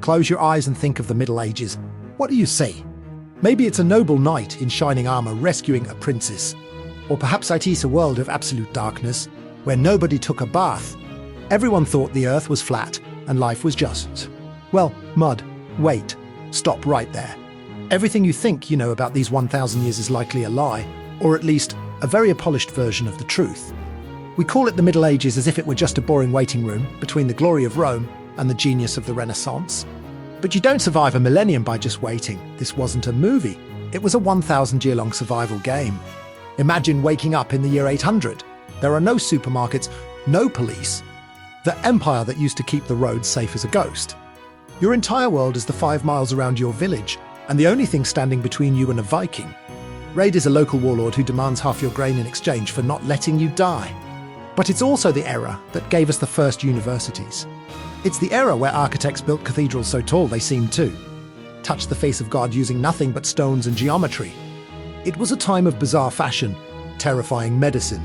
Close your eyes and think of the Middle Ages. What do you see? Maybe it's a noble knight in shining armor rescuing a princess. Or perhaps it is a world of absolute darkness, where nobody took a bath. Everyone thought the earth was flat and life was just, well, mud. Wait, stop right there. Everything you think you know about these 1,000 years is likely a lie, or at least a very polished version of the truth. We call it the Middle Ages as if it were just a boring waiting room between the glory of Rome and the genius of the Renaissance. But you don't survive a millennium by just waiting. This wasn't a movie. It was a 1,000-year-long survival game. Imagine waking up in the year 800. There are no supermarkets, no police. The empire that used to keep the roads safe as a ghost. Your entire world is the 5 miles around your village, and the only thing standing between you and a Viking. Raid is a local warlord who demands half your grain in exchange for not letting you die. But it's also the era that gave us the first universities. It's the era where architects built cathedrals so tall they seemed to touch the face of God using nothing but stones and geometry. It was a time of bizarre fashion, terrifying medicine,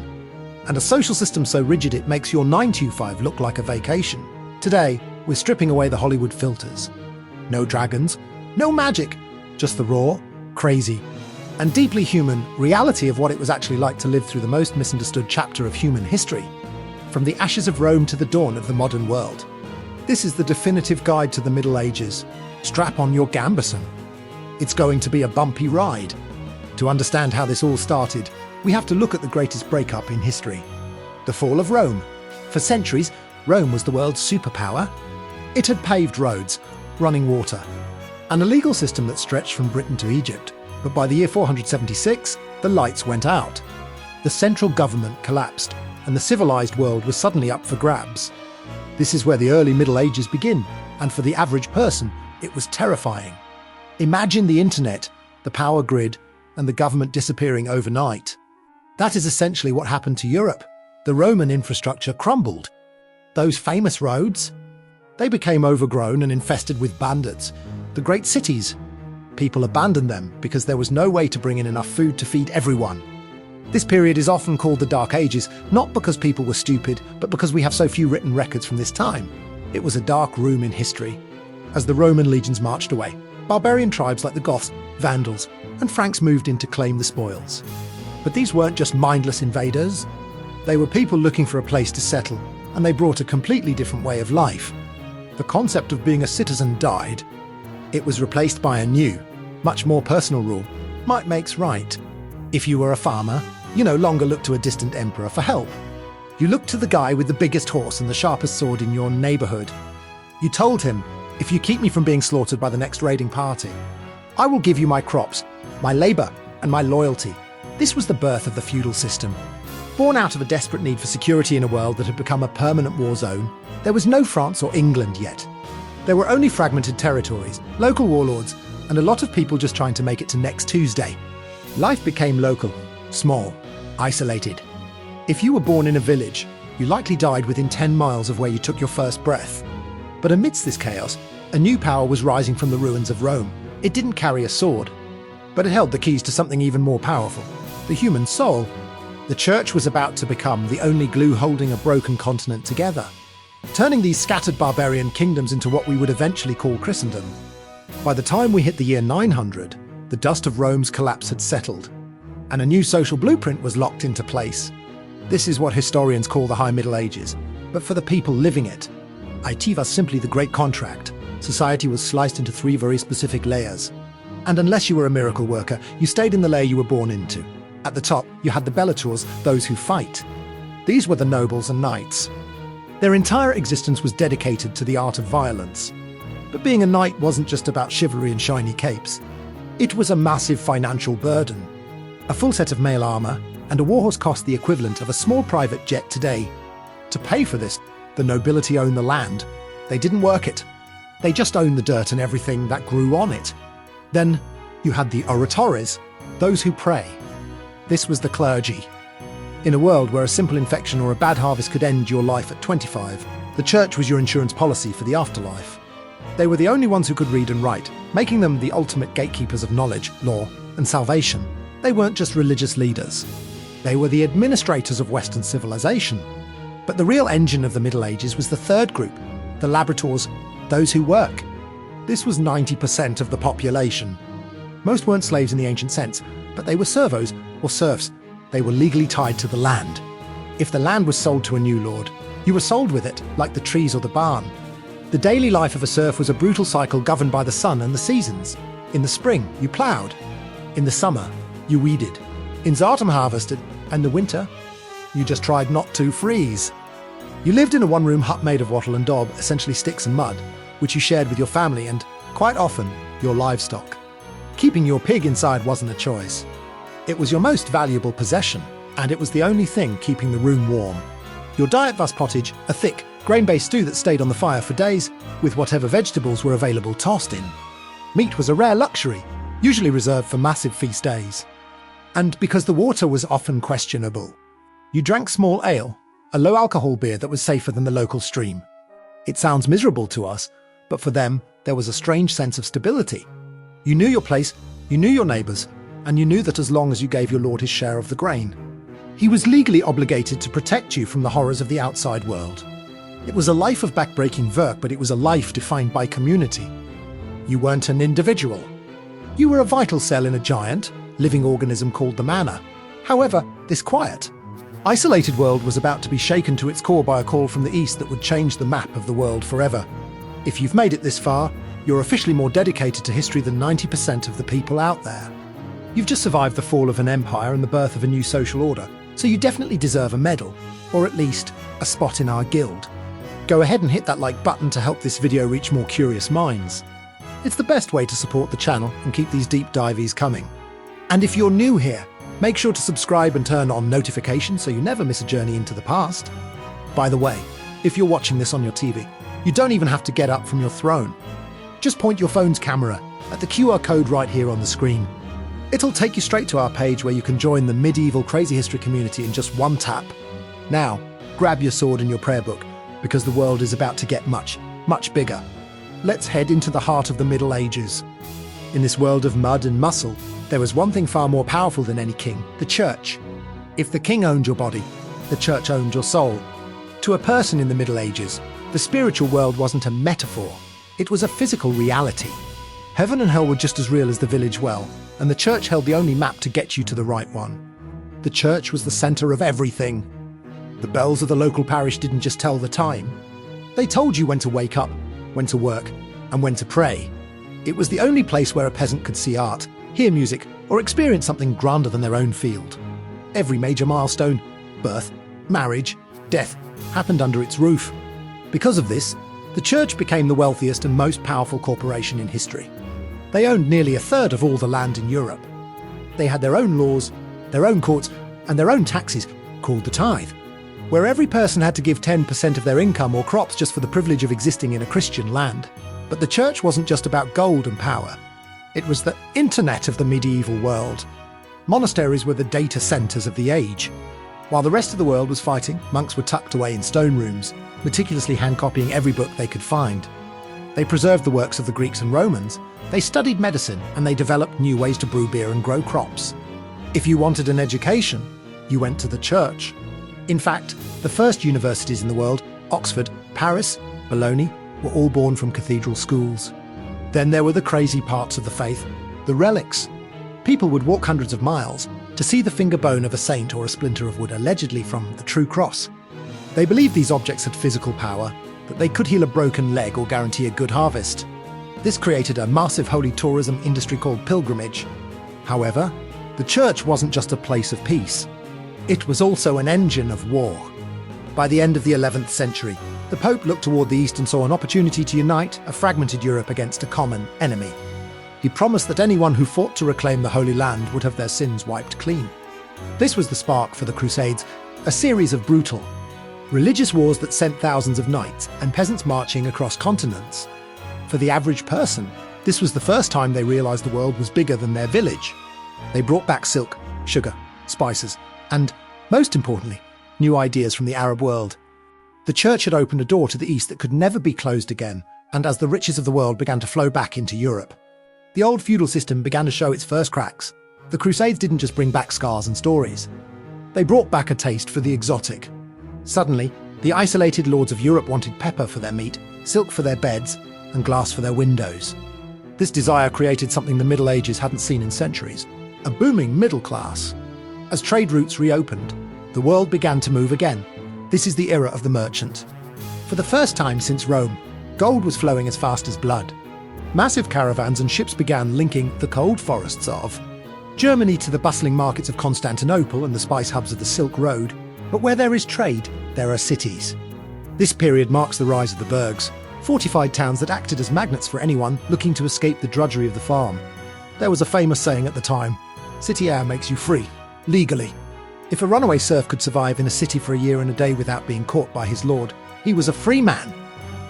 and a social system so rigid it makes your 9-to-5 look like a vacation. Today, we're stripping away the Hollywood filters. No dragons, no magic, just the raw, crazy, and deeply human reality of what it was actually like to live through the most misunderstood chapter of human history, from the ashes of Rome to the dawn of the modern world. This is the definitive guide to the Middle Ages. Strap on your gambeson. It's going to be a bumpy ride. To understand how this all started, we have to look at the greatest breakup in history. The fall of Rome. For centuries, Rome was the world's superpower. It had paved roads, running water, and a legal system that stretched from Britain to Egypt. But by the year 476, the lights went out. The central government collapsed, and the civilized world was suddenly up for grabs. This is where the early Middle Ages begin, and for the average person, it was terrifying. Imagine the internet, the power grid, and the government disappearing overnight. That is essentially what happened to Europe. The Roman infrastructure crumbled. Those famous roads, they became overgrown and infested with bandits. The great cities, people abandoned them because there was no way to bring in enough food to feed everyone. This period is often called the Dark Ages, not because people were stupid, but because we have so few written records from this time. It was a dark room in history. As the Roman legions marched away, barbarian tribes like the Goths, Vandals, and Franks moved in to claim the spoils. But these weren't just mindless invaders. They were people looking for a place to settle, and they brought a completely different way of life. The concept of being a citizen died. It was replaced by a new, much more personal rule: might makes right. If you were a farmer, you no longer looked to a distant emperor for help. You looked to the guy with the biggest horse and the sharpest sword in your neighborhood. You told him, if you keep me from being slaughtered by the next raiding party, I will give you my crops, my labor, and my loyalty. This was the birth of the feudal system. Born out of a desperate need for security in a world that had become a permanent war zone, there was no France or England yet. There were only fragmented territories, local warlords, and a lot of people just trying to make it to next Tuesday. Life became local, small, isolated. If you were born in a village, you likely died within 10 miles of where you took your first breath. But amidst this chaos, a new power was rising from the ruins of Rome. It didn't carry a sword, but it held the keys to something even more powerful: the human soul. The church was about to become the only glue holding a broken continent together, turning these scattered barbarian kingdoms into what we would eventually call Christendom. By the time we hit the year 900, the dust of Rome's collapse had settled, and a new social blueprint was locked into place. This is what historians call the High Middle Ages, but for the people living it, it was simply the Great Contract. Society was sliced into 3 very specific layers. And unless you were a miracle worker, you stayed in the layer you were born into. At the top, you had the bellators, those who fight. These were the nobles and knights. Their entire existence was dedicated to the art of violence. But being a knight wasn't just about chivalry and shiny capes. It was a massive financial burden. A full set of mail armor and a warhorse cost the equivalent of a small private jet today. To pay for this, the nobility owned the land. They didn't work it. They just owned the dirt and everything that grew on it. Then you had the oratores, those who pray. This was the clergy. In a world where a simple infection or a bad harvest could end your life at 25, the church was your insurance policy for the afterlife. They were the only ones who could read and write, making them the ultimate gatekeepers of knowledge, law, and salvation. They weren't just religious leaders. They were the administrators of Western civilization. But the real engine of the Middle Ages was the third group, the labrators, those who work. This was 90% of the population. Most weren't slaves in the ancient sense, but they were servos, or serfs. They were legally tied to the land. If the land was sold to a new lord, you were sold with it, like the trees or the barn. The daily life of a serf was a brutal cycle governed by the sun and the seasons. In the spring, you ploughed. In the summer, you weeded. In autumn, harvested. And the winter, you just tried not to freeze. You lived in a one-room hut made of wattle and daub, essentially sticks and mud, which you shared with your family and, quite often, your livestock. Keeping your pig inside wasn't a choice. It was your most valuable possession, and it was the only thing keeping the room warm. Your diet was pottage, a thick, grain-based stew that stayed on the fire for days, with whatever vegetables were available tossed in. Meat was a rare luxury, usually reserved for massive feast days. And because the water was often questionable, you drank small ale, a low-alcohol beer that was safer than the local stream. It sounds miserable to us, but for them, there was a strange sense of stability. You knew your place, you knew your neighbours, and you knew that as long as you gave your lord his share of the grain, he was legally obligated to protect you from the horrors of the outside world. It was a life of backbreaking work, but it was a life defined by community. You weren't an individual. You were a vital cell in a giant, living organism called the manor. However, this quiet, isolated world was about to be shaken to its core by a call from the east that would change the map of the world forever. If you've made it this far, you're officially more dedicated to history than 90% of the people out there. You've just survived the fall of an empire and the birth of a new social order, so you definitely deserve a medal, or at least a spot in our guild. Go ahead and hit that like button to help this video reach more curious minds. It's the best way to support the channel and keep these deep dives coming. And if you're new here, make sure to subscribe and turn on notifications so you never miss a journey into the past. By the way, if you're watching this on your TV, you don't even have to get up from your throne. Just point your phone's camera at the QR code right here on the screen. It'll take you straight to our page where you can join the medieval crazy history community in just one tap. Now, grab your sword and your prayer book, because the world is about to get much, much bigger. Let's head into the heart of the Middle Ages. In this world of mud and muscle, there was one thing far more powerful than any king, the church. If the king owned your body, the church owned your soul. To a person in the Middle Ages, the spiritual world wasn't a metaphor, it was a physical reality. Heaven and hell were just as real as the village well, and the church held the only map to get you to the right one. The church was the centre of everything. The bells of the local parish didn't just tell the time. They told you when to wake up, when to work, and when to pray. It was the only place where a peasant could see art, hear music, or experience something grander than their own field. Every major milestone, birth, marriage, death, happened under its roof. Because of this, the church became the wealthiest and most powerful corporation in history. They owned nearly a third of all the land in Europe. They had their own laws, their own courts, and their own taxes, called the tithe, where every person had to give 10% of their income or crops just for the privilege of existing in a Christian land. But the church wasn't just about gold and power. It was the internet of the medieval world. Monasteries were the data centres of the age. While the rest of the world was fighting, monks were tucked away in stone rooms, meticulously hand-copying every book they could find. They preserved the works of the Greeks and Romans, they studied medicine, and they developed new ways to brew beer and grow crops. If you wanted an education, you went to the church. In fact, the first universities in the world, Oxford, Paris, Bologna, were all born from cathedral schools. Then there were the crazy parts of the faith, the relics. People would walk hundreds of miles to see the finger bone of a saint or a splinter of wood allegedly from the true cross. They believed these objects had physical power, that they could heal a broken leg or guarantee a good harvest. This created a massive holy tourism industry called pilgrimage. However, the church wasn't just a place of peace. It was also an engine of war. By the end of the 11th century, the Pope looked toward the east and saw an opportunity to unite a fragmented Europe against a common enemy. He promised that anyone who fought to reclaim the Holy Land would have their sins wiped clean. This was the spark for the Crusades, a series of brutal, religious wars that sent thousands of knights and peasants marching across continents. For the average person, this was the first time they realized the world was bigger than their village. They brought back silk, sugar, spices, and, most importantly, new ideas from the Arab world. The church had opened a door to the east that could never be closed again, and as the riches of the world began to flow back into Europe, the old feudal system began to show its first cracks. The Crusades didn't just bring back scars and stories. They brought back a taste for the exotic. Suddenly, the isolated lords of Europe wanted pepper for their meat, silk for their beds, and glass for their windows. This desire created something the Middle Ages hadn't seen in centuries, a booming middle class. As trade routes reopened, the world began to move again. This is the era of the merchant. For the first time since Rome, gold was flowing as fast as blood. Massive caravans and ships began linking the cold forests of Germany to the bustling markets of Constantinople and the spice hubs of the Silk Road. But where there is trade, there are cities. This period marks the rise of the burghs, fortified towns that acted as magnets for anyone looking to escape the drudgery of the farm. There was a famous saying at the time, "City air makes you free, legally." If a runaway serf could survive in a city for a year and a day without being caught by his lord, he was a free man.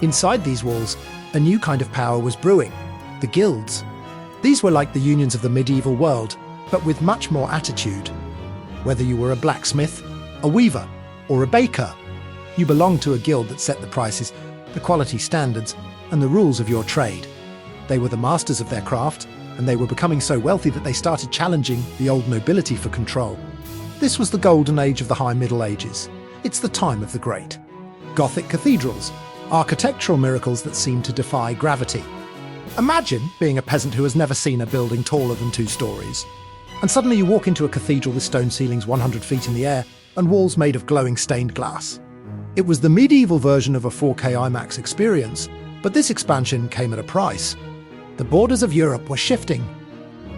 Inside these walls, a new kind of power was brewing, the guilds. These were like the unions of the medieval world, but with much more attitude. Whether you were a blacksmith, a weaver, or a baker, you belonged to a guild that set the prices, the quality standards, and the rules of your trade. They were the masters of their craft, and they were becoming so wealthy that they started challenging the old nobility for control. This was the golden age of the High Middle Ages. It's the time of the great Gothic cathedrals, architectural miracles that seem to defy gravity. Imagine being a peasant who has never seen a building taller than 2 stories. And suddenly you walk into a cathedral with stone ceilings 100 feet in the air and walls made of glowing stained glass. It was the medieval version of a 4K IMAX experience, but this expansion came at a price. The borders of Europe were shifting.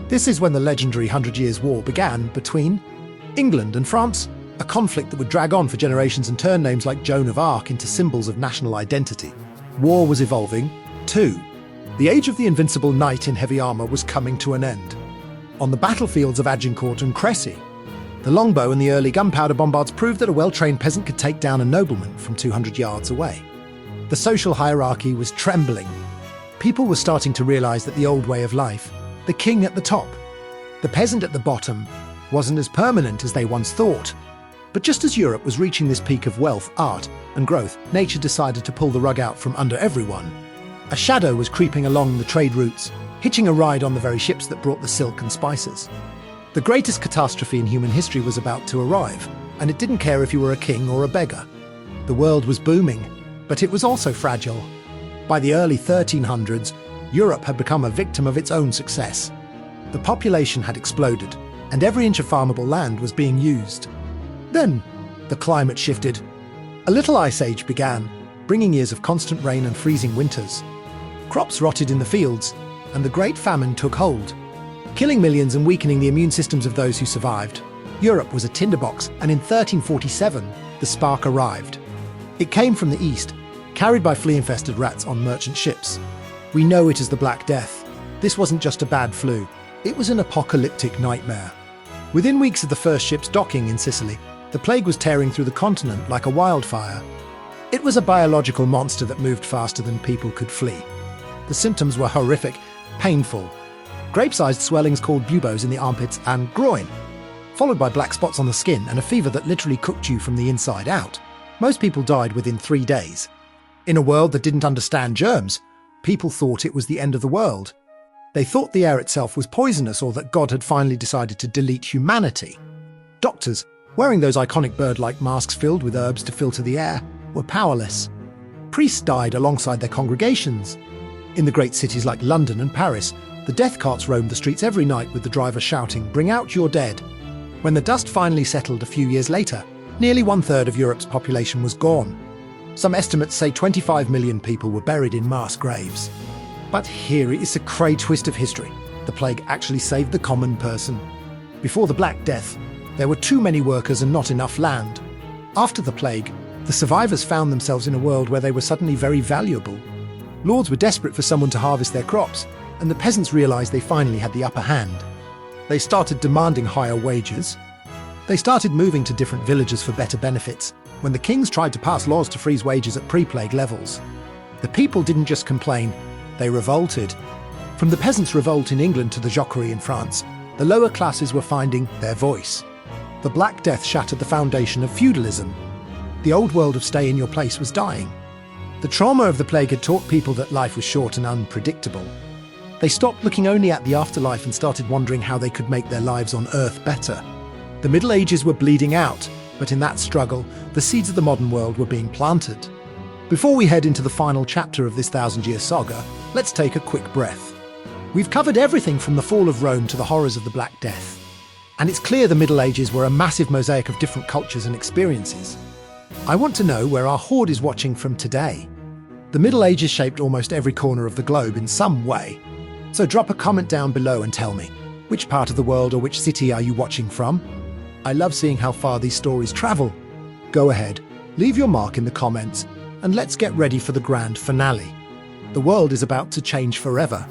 This is when the legendary 100 Years' War began between England and France, a conflict that would drag on for generations and turn names like Joan of Arc into symbols of national identity. War was evolving, too. The age of the invincible knight in heavy armour was coming to an end. On the battlefields of Agincourt and Crécy, the longbow and the early gunpowder bombards proved that a well-trained peasant could take down a nobleman from 200 yards away. The social hierarchy was trembling. People were starting to realise that the old way of life, the king at the top, the peasant at the bottom, wasn't as permanent as they once thought. But just as Europe was reaching this peak of wealth, art, and growth, nature decided to pull the rug out from under everyone. A shadow was creeping along the trade routes, hitching a ride on the very ships that brought the silk and spices. The greatest catastrophe in human history was about to arrive, and it didn't care if you were a king or a beggar. The world was booming, but it was also fragile. By the early 1300s, Europe had become a victim of its own success. The population had exploded, and every inch of farmable land was being used. Then, the climate shifted. A little ice age began, bringing years of constant rain and freezing winters. Crops rotted in the fields, and the Great Famine took hold, killing millions and weakening the immune systems of those who survived. Europe was a tinderbox, and in 1347, the spark arrived. It came from the east, carried by flea-infested rats on merchant ships. We know it as the Black Death. This wasn't just a bad flu, it was an apocalyptic nightmare. Within weeks of the first ships docking in Sicily, the plague was tearing through the continent like a wildfire. It was a biological monster that moved faster than people could flee. The symptoms were horrific, painful. Grape-sized swellings called buboes in the armpits and groin, followed by black spots on the skin and a fever that literally cooked you from the inside out. Most people died within 3 days. In a world that didn't understand germs, people thought it was the end of the world. They thought the air itself was poisonous or that God had finally decided to delete humanity. Doctors, wearing those iconic bird-like masks filled with herbs to filter the air, were powerless. Priests died alongside their congregations. In the great cities like London and Paris, the death carts roamed the streets every night with the driver shouting, "Bring out your dead." When the dust finally settled a few years later, nearly 1/3 of Europe's population was gone. Some estimates say 25 million people were buried in mass graves. But here is a cray twist of history. The plague actually saved the common person. Before the Black Death, there were too many workers and not enough land. After the plague, the survivors found themselves in a world where they were suddenly very valuable. Lords were desperate for someone to harvest their crops, and the peasants realised they finally had the upper hand. They started demanding higher wages. They started moving to different villages for better benefits, when the kings tried to pass laws to freeze wages at pre-plague levels. The people didn't just complain, they revolted. From the peasants' revolt in England to the Jacquerie in France, the lower classes were finding their voice. The Black Death shattered the foundation of feudalism. The old world of stay in your place was dying. The trauma of the plague had taught people that life was short and unpredictable. They stopped looking only at the afterlife and started wondering how they could make their lives on Earth better. The Middle Ages were bleeding out, but in that struggle, the seeds of the modern world were being planted. Before we head into the final chapter of this thousand-year saga, let's take a quick breath. We've covered everything from the fall of Rome to the horrors of the Black Death. And it's clear the Middle Ages were a massive mosaic of different cultures and experiences. I want to know where our horde is watching from today. The Middle Ages shaped almost every corner of the globe in some way. So drop a comment down below and tell me, which part of the world or which city are you watching from? I love seeing how far these stories travel. Go ahead, leave your mark in the comments, and let's get ready for the grand finale. The world is about to change forever.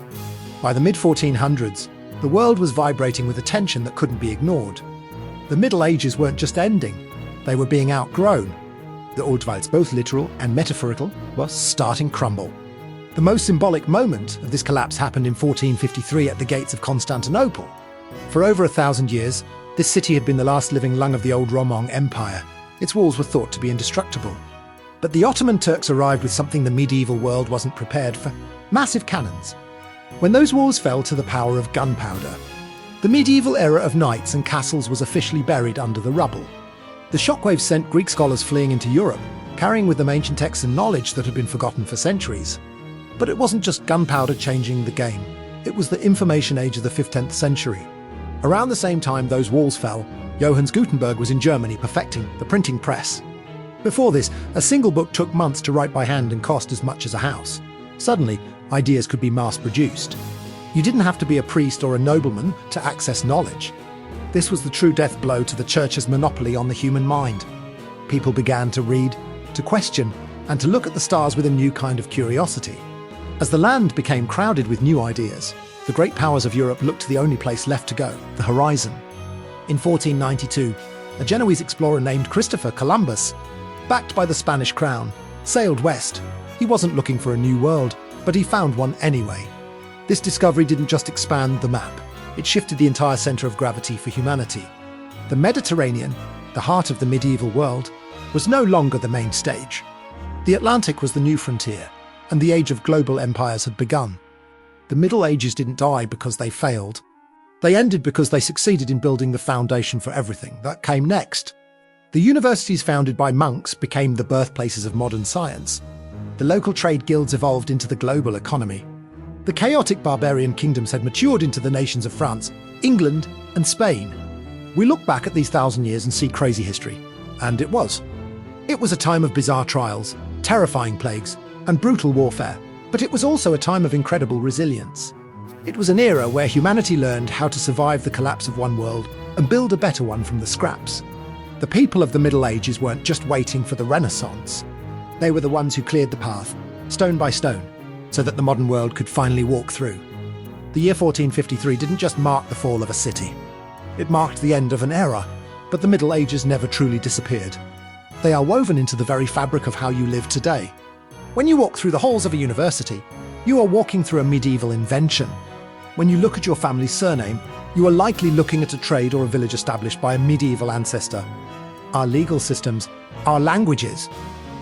By the mid-1400s, the world was vibrating with a tension that couldn't be ignored. The Middle Ages weren't just ending, they were being outgrown. The Oldweils, both literal and metaphorical, were starting crumble. The most symbolic moment of this collapse happened in 1453 at the gates of Constantinople. For over 1,000 years, this city had been the last living lung of the old Roman Empire. Its walls were thought to be indestructible. But the Ottoman Turks arrived with something the medieval world wasn't prepared for: massive cannons. When those walls fell to the power of gunpowder, the medieval era of knights and castles was officially buried under the rubble. The shockwaves sent Greek scholars fleeing into Europe, carrying with them ancient texts and knowledge that had been forgotten for centuries. But it wasn't just gunpowder changing the game. It was the information age of the 15th century. Around the same time those walls fell, Johannes Gutenberg was in Germany perfecting the printing press. Before this, a single book took months to write by hand and cost as much as a house. Suddenly, ideas could be mass-produced. You didn't have to be a priest or a nobleman to access knowledge. This was the true death blow to the church's monopoly on the human mind. People began to read, to question, and to look at the stars with a new kind of curiosity. As the land became crowded with new ideas, the great powers of Europe looked to the only place left to go, the horizon. In 1492, a Genoese explorer named Christopher Columbus, backed by the Spanish crown, sailed west. He wasn't looking for a new world, but he found one anyway. This discovery didn't just expand the map, it shifted the entire centre of gravity for humanity. The Mediterranean, the heart of the medieval world, was no longer the main stage. The Atlantic was the new frontier, and the age of global empires had begun. The Middle Ages didn't die because they failed. They ended because they succeeded in building the foundation for everything that came next. The universities founded by monks became the birthplaces of modern science. The local trade guilds evolved into the global economy. The chaotic barbarian kingdoms had matured into the nations of France, England, and Spain. We look back at these 1,000 years and see crazy history. And it was. It was a time of bizarre trials, terrifying plagues, and brutal warfare. But it was also a time of incredible resilience. It was an era where humanity learned how to survive the collapse of one world and build a better one from the scraps. The people of the Middle Ages weren't just waiting for the Renaissance. They were the ones who cleared the path, stone by stone, so that the modern world could finally walk through. The year 1453 didn't just mark the fall of a city. It marked the end of an era, but the Middle Ages never truly disappeared. They are woven into the very fabric of how you live today. When you walk through the halls of a university, you are walking through a medieval invention. When you look at your family's surname, you are likely looking at a trade or a village established by a medieval ancestor. Our legal systems, our languages,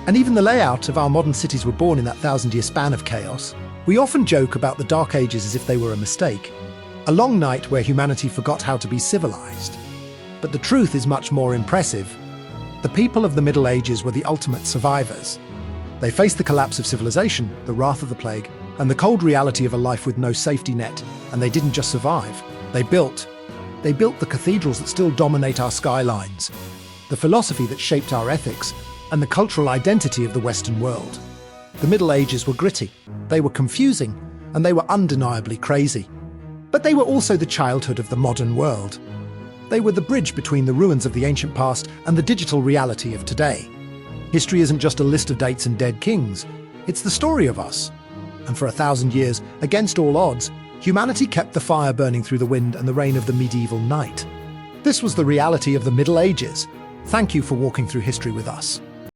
and even the layout of our modern cities were born in that 1,000-year span of chaos. We often joke about the Dark Ages as if they were a mistake, a long night where humanity forgot how to be civilized. But the truth is much more impressive. The people of the Middle Ages were the ultimate survivors. They faced the collapse of civilization, the wrath of the plague, and the cold reality of a life with no safety net. And they didn't just survive, they built. They built the cathedrals that still dominate our skylines, the philosophy that shaped our ethics, and the cultural identity of the Western world. The Middle Ages were gritty, they were confusing, and they were undeniably crazy. But they were also the childhood of the modern world. They were the bridge between the ruins of the ancient past and the digital reality of today. History isn't just a list of dates and dead kings, it's the story of us. And for 1,000 years, against all odds, humanity kept the fire burning through the wind and the rain of the medieval night. This was the reality of the Middle Ages. Thank you for walking through history with us.